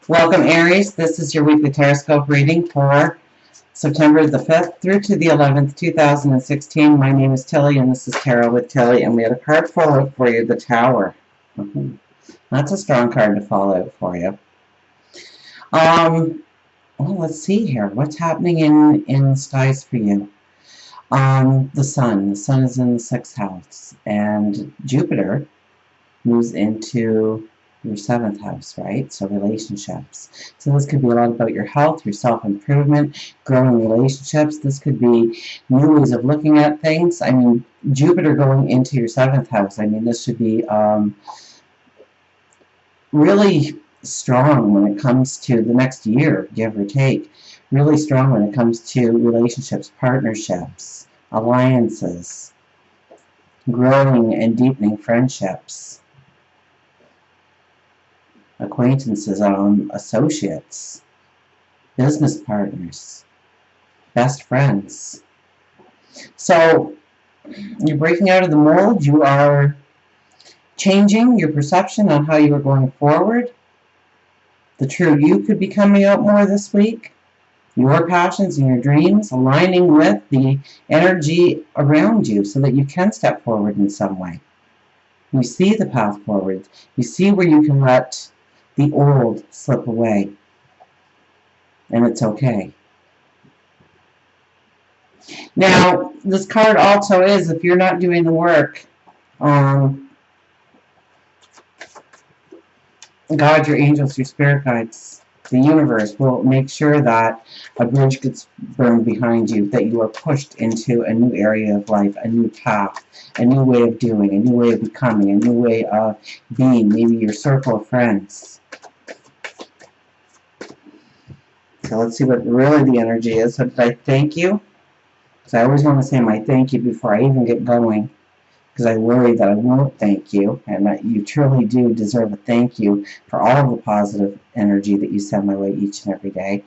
Welcome, Aries. This is your weekly Teroscope reading for September the 5th through to the 11th, 2016. My name is Tilly, and this is Tarot with Tilly, and we had a card follow for you, the Tower. That's a strong card to follow for you. Well, let's see here. What's happening in the skies for you? The Sun. The Sun is in the 6th house, and Jupiter moves into your 7th house, right? So relationships. So this could be a lot about your health, your self-improvement, growing relationships. This could be new ways of looking at things. I mean, Jupiter going into your 7th house. I mean, this should be really strong when it comes to the next year, give or take. Really strong when it comes to relationships, partnerships, alliances, growing and deepening friendships, acquaintances, associates, business partners, best friends. So you're breaking out of the mold. You are changing your perception on how you are going forward. The true you could be coming out more this week. Your passions and your dreams aligning with the energy around you so that you can step forward in some way. You see the path forward. You see where you can let the old slip away, and it's okay. Now, this card also is, if you're not doing the work, God, your angels, your spirit guides, the universe will make sure that a bridge gets burned behind you, that you are pushed into a new area of life, a new path, a new way of doing, a new way of becoming, a new way of being, maybe your circle of friends. So let's see what really the energy is. So did I thank you? Because I always want to say my thank you before I even get going, because I worry that I won't thank you, and that you truly do deserve a thank you for all of the positive energy that you send my way each and every day.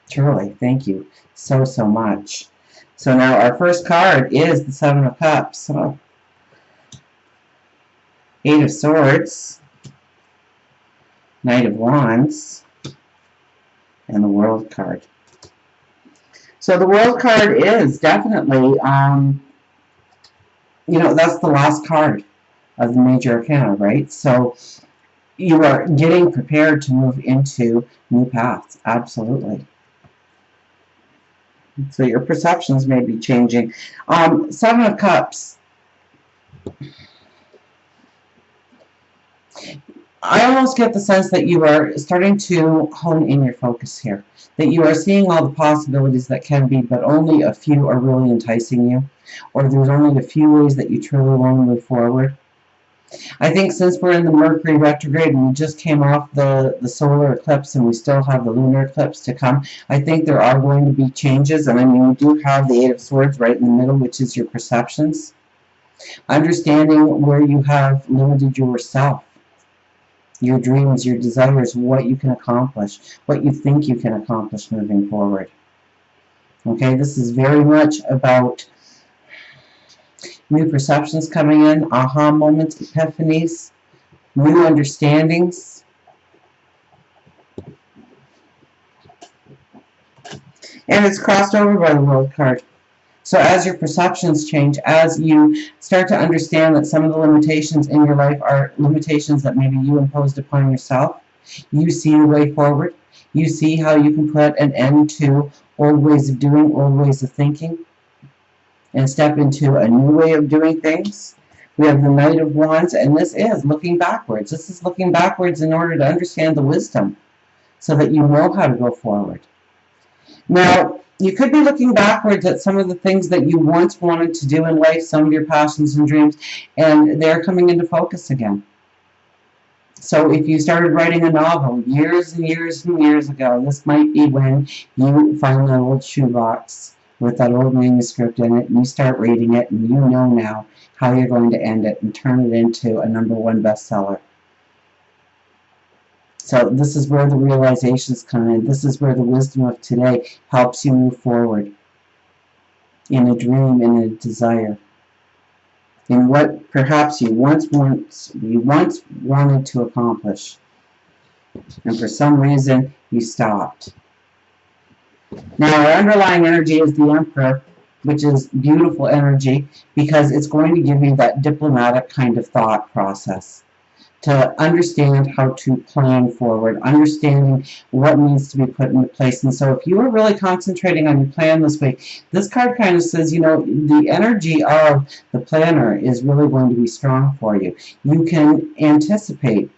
Truly, thank you so much. So now our first card is the Seven of Cups. So, Eight of Swords, Knight of Wands, and the World card. So the World card is definitely, that's the last card of the major arcana, right? So you are getting prepared to move into new paths, absolutely. So your perceptions may be changing. Seven of Cups. I almost get the sense that you are starting to hone in your focus here. That you are seeing all the possibilities that can be, but only a few are really enticing you. Or there's only a few ways that you truly want to move forward. I think since we're in the Mercury retrograde and we just came off the solar eclipse and we still have the lunar eclipse to come, I think there are going to be changes. And I mean, we do have the Eight of Swords right in the middle, which is your perceptions. Understanding where you have limited yourself, your dreams, your desires, what you can accomplish, what you think you can accomplish moving forward. Okay, this is very much about new perceptions coming in, aha moments, epiphanies, new understandings. And it's crossed over by the World card. So as your perceptions change, as you start to understand that some of the limitations in your life are limitations that maybe you imposed upon yourself, you see the way forward. You see how you can put an end to old ways of doing, old ways of thinking, and step into a new way of doing things. We have the Knight of Wands, and this is looking backwards. This is looking backwards in order to understand the wisdom so that you know how to go forward. Now, you could be looking backwards at some of the things that you once wanted to do in life, some of your passions and dreams, and they're coming into focus again. So if you started writing a novel years and years and years ago, this might be when you find that old shoebox with that old manuscript in it, and you start reading it, and you know now how you're going to end it and turn it into a #1 bestseller. So this is where the realizations come in. This is where the wisdom of today helps you move forward in a dream, in a desire, in what perhaps you once wanted to accomplish. and for some reason you stopped. Now, our underlying energy is the Emperor, which is beautiful energy because it's going to give you that diplomatic kind of thought process to understand how to plan forward, understanding what needs to be put into place. And so if you are really concentrating on your plan this week, this card kind of says, you know, the energy of the planner is really going to be strong for you. You can anticipate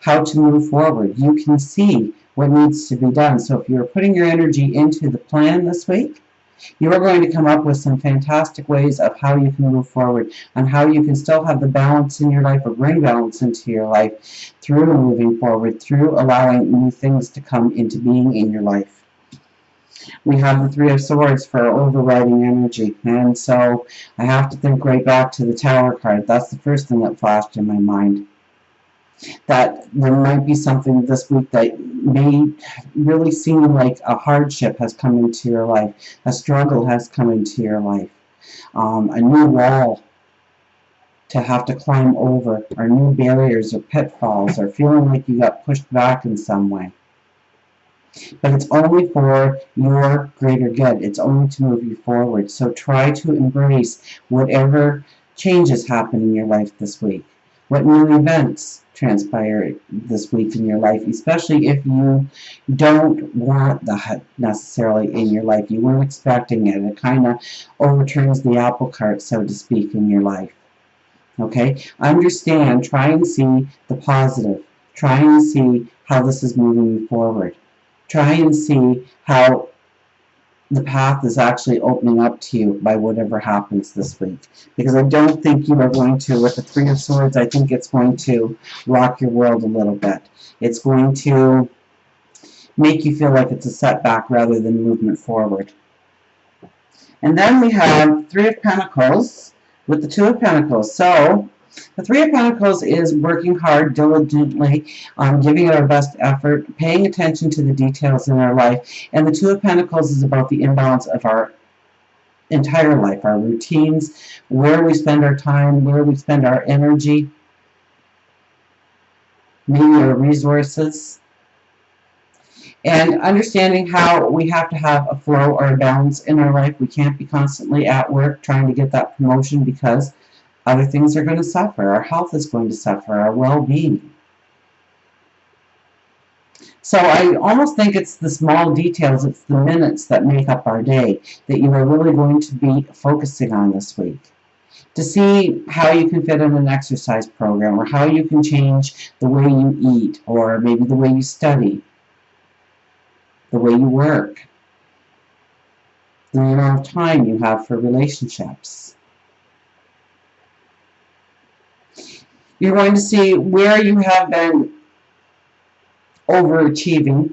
how to move forward. You can see what needs to be done. So if you're putting your energy into the plan this week, you are going to come up with some fantastic ways of how you can move forward, and how you can still have the balance in your life, or bring balance into your life through moving forward, through allowing new things to come into being in your life. We have the Three of Swords for overriding energy, and so I have to think right back to the Tower card. That's the first thing that flashed in my mind. That there might be something this week that may really seem like a hardship has come into your life, a struggle has come into your life, a new wall to have to climb over, or new barriers or pitfalls, or feeling like you got pushed back in some way. But it's only for your greater good. It's only to move you forward. So try to embrace whatever changes happen in your life this week. What new events transpire this week in your life, especially if you don't want that necessarily in your life. You weren't expecting it. It kind of overturns the apple cart, so to speak, in your life. Okay? Understand, try and see the positive. Try and see how this is moving you forward. Try and see how the path is actually opening up to you by whatever happens this week. Because I don't think you are going to, with the Three of Swords, I think it's going to rock your world a little bit. It's going to make you feel like it's a setback rather than movement forward. And then we have Three of Pentacles with the Two of Pentacles. So the Three of Pentacles is working hard, diligently, giving it our best effort, paying attention to the details in our life. And the Two of Pentacles is about the imbalance of our entire life, our routines, where we spend our time, where we spend our energy, maybe our resources. And understanding how we have to have a flow or a balance in our life. We can't be constantly at work trying to get that promotion, because other things are going to suffer. Our health is going to suffer, our well-being. So I almost think it's the small details, it's the minutes that make up our day that you are really going to be focusing on this week. To see how you can fit in an exercise program, or how you can change the way you eat, or maybe the way you study, the way you work, the amount of time you have for relationships. You're going to see where you have been overachieving,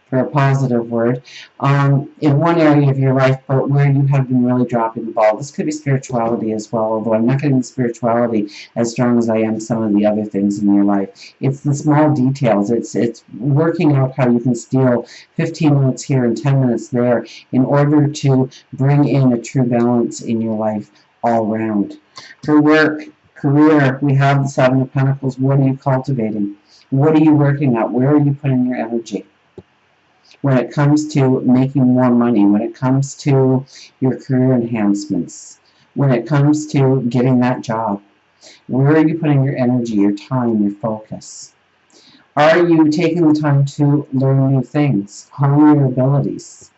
for a positive word, in one area of your life, but where you have been really dropping the ball. This could be spirituality as well, although I'm not getting the spirituality as strong as I am some of the other things in your life. It's the small details. It's working out how you can steal 15 minutes here and 10 minutes there in order to bring in a true balance in your life all round. For work, career, we have the Seven of Pentacles. What are you cultivating? What are you working at? Where are you putting your energy? When it comes to making more money, when it comes to your career enhancements, when it comes to getting that job, where are you putting your energy, your time, your focus? Are you taking the time to learn new things, hone your abilities?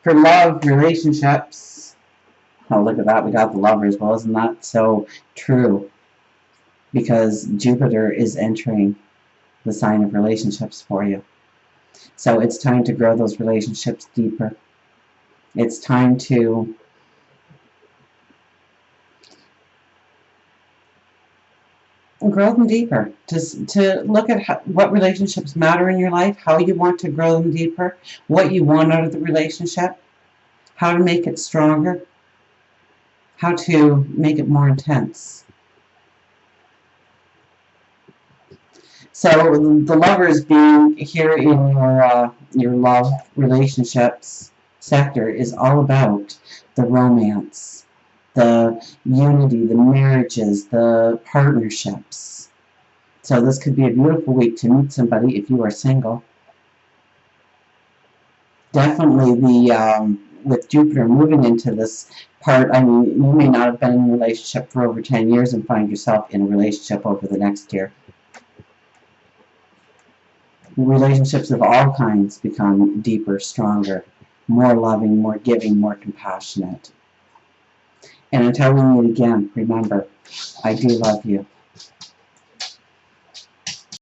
For love, relationships, oh, look at that, we got the Lovers. Well, isn't that so true? Because Jupiter is entering the sign of relationships for you. So it's time to grow those relationships deeper. It's time to grow them deeper. To look at what relationships matter in your life, how you want to grow them deeper, what you want out of the relationship, how to make it stronger, how to make it more intense. So the Lovers being here in your love relationships sector is all about the romance, the unity, the marriages, the partnerships. So this could be a beautiful week to meet somebody if you are single. Definitely with Jupiter moving into this part, I mean, you may not have been in a relationship for over 10 years and find yourself in a relationship over the next year. Relationships of all kinds become deeper, stronger, more loving, more giving, more compassionate. And until we meet again, remember, I do love you.